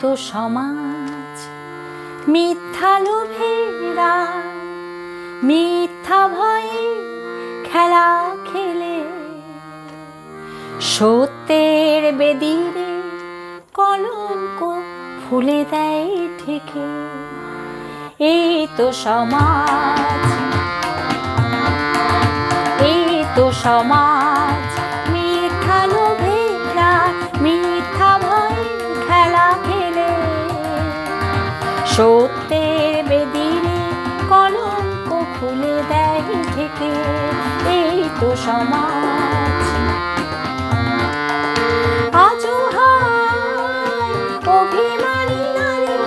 তো সমাজ মিথ্যা লোভেরা মিথ্যা ভয়ে খেলা খেলে সত্যের বেদিরে কলঙ্ক ফুলে দেয় ঠেকে। এই তো সমাজ, এই তো সমাজ মিথ্যা লোভেরা মিথ্যা ভয়ে খেলা খেলে সত্যের বেদিরে কলঙ্ক ফুলে দেয় ঠেকে। এই তো সমাজ। আজও হায় অভিমানী নারী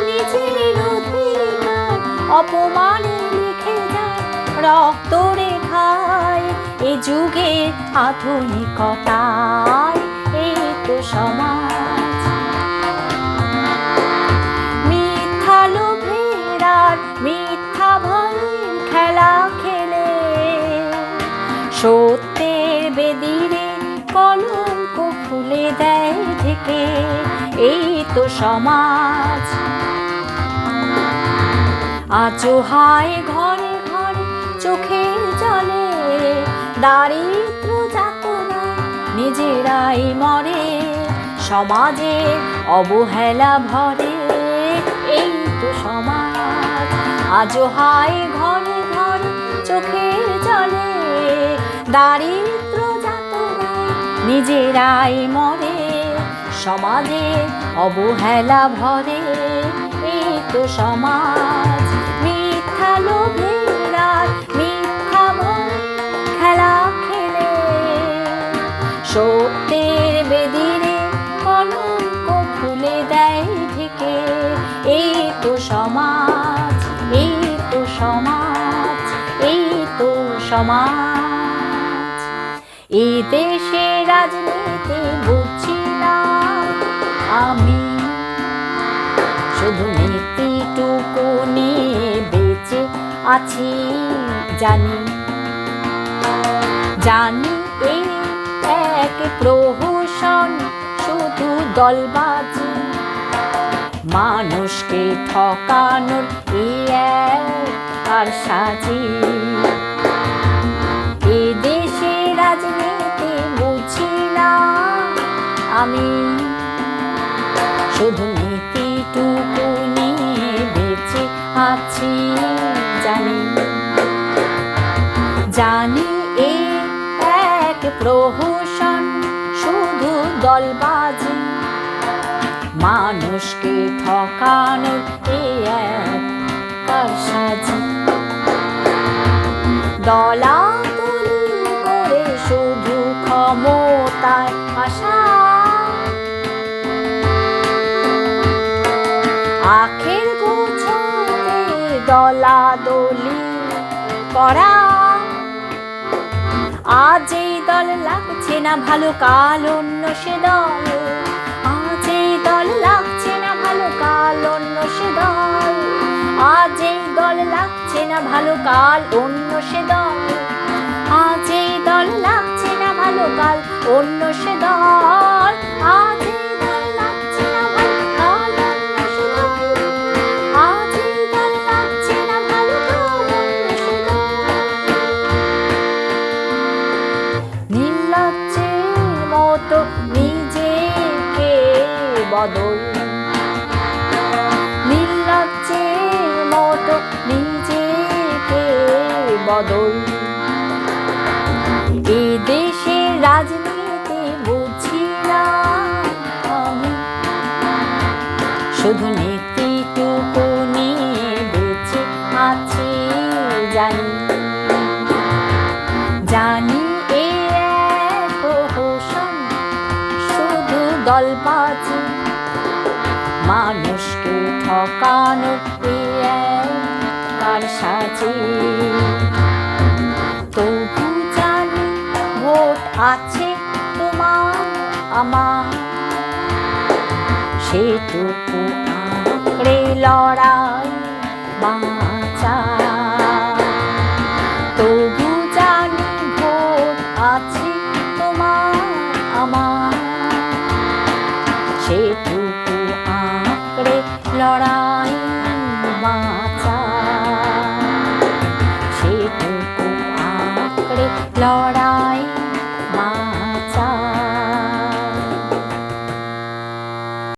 নিজের অধিকার অপমানে লিখে যায় রক্ত রেখায় এ যুগের আধুনিকতায়। এই তো সমাজ মিথ্যা লোভের আর মিথ্যা ভয়ে খেলা খেলে সত্যের বেদিরে কলঙ্ক ফুলে দেয় ঢেকে। এই তো সমাজ। আজও হায় ঘরে ঘরে চোখের জলে দারিদ্র যাতনায় নিজেরাই মরে সমাজের অবহেলা ভরে। এই তো সমাজ। আজও হায় ঘরে ঘরে চোখের জলে দারিদ্র যাতনায় নিজেরাই মরে সমাজের অবহেলা ভরে। এই তো সমাজ মিথ্যা লোভের আর মিথ্যা ভয়ে খেলা খেলে সত্যের বেদিরে কলঙ্ক ফুলে দেয় ঢেকে। এই তো সমাজ, এই তো সমাজ, এই তো সমাজ। এই দেশে রাজনীতি বুঝছি না আমি, শুধু নীতিটুকু নিয়ে বেঁচে আছি জানি। জানি এই এক প্রহসন শুধু দলবাজি মানুষকে ঠকানোর এই এক কারসাজি। এ দেশে রাজনীতি বুঝি না আমি, শুধু নীতিটুকু নিয়ে বেঁচে আছি জানি। জানি এই এক প্রহসন শুধু দলবাজি মানুষকে ঠকানোর এই এক কারসাজি। দলাদলি করে শুধু ক্ষমতায় আসা আখের গোছতে দলাদলি করা। আজ এই দল লাগছে না ভালো কাল অন্য সে দল, আজ এই দল লাগছে না ভালো কাল অন্য সে দল, আজ এই দল লাগছে না ভালো কাল অন্য সে দল, আজ এই দল লাগছে না ভালো কাল অন্য সে দল, আজ এই দল লাগছে না ভালো কাল অন্য সে দল, আজ এই দল লাগছে না ভালো কাল অন্য সে দল। নির্লজ্জের মতো নিজেকে বদল, নির্লজ্জের মতো নিজেকে বদল। এই দেশের রাজনীতি বুঝি না আমি, শুধু নীতিটুকু নিয়ে বেঁচে আছি জানি। জানি এই এক প্রহসন শুধু দলবাজি মানুষকে ঠকানোর এই এক কারসাজি। তবু জানি ভোট আছে তোমার আমার, সেটুকু আঁকড়ে লড়াই বাঁচা। তবু জানি ভোট আছে তোমার আমার, সেটুকু লড়াই বাঁচা, সেটুকু আঁকড়ে লড়াই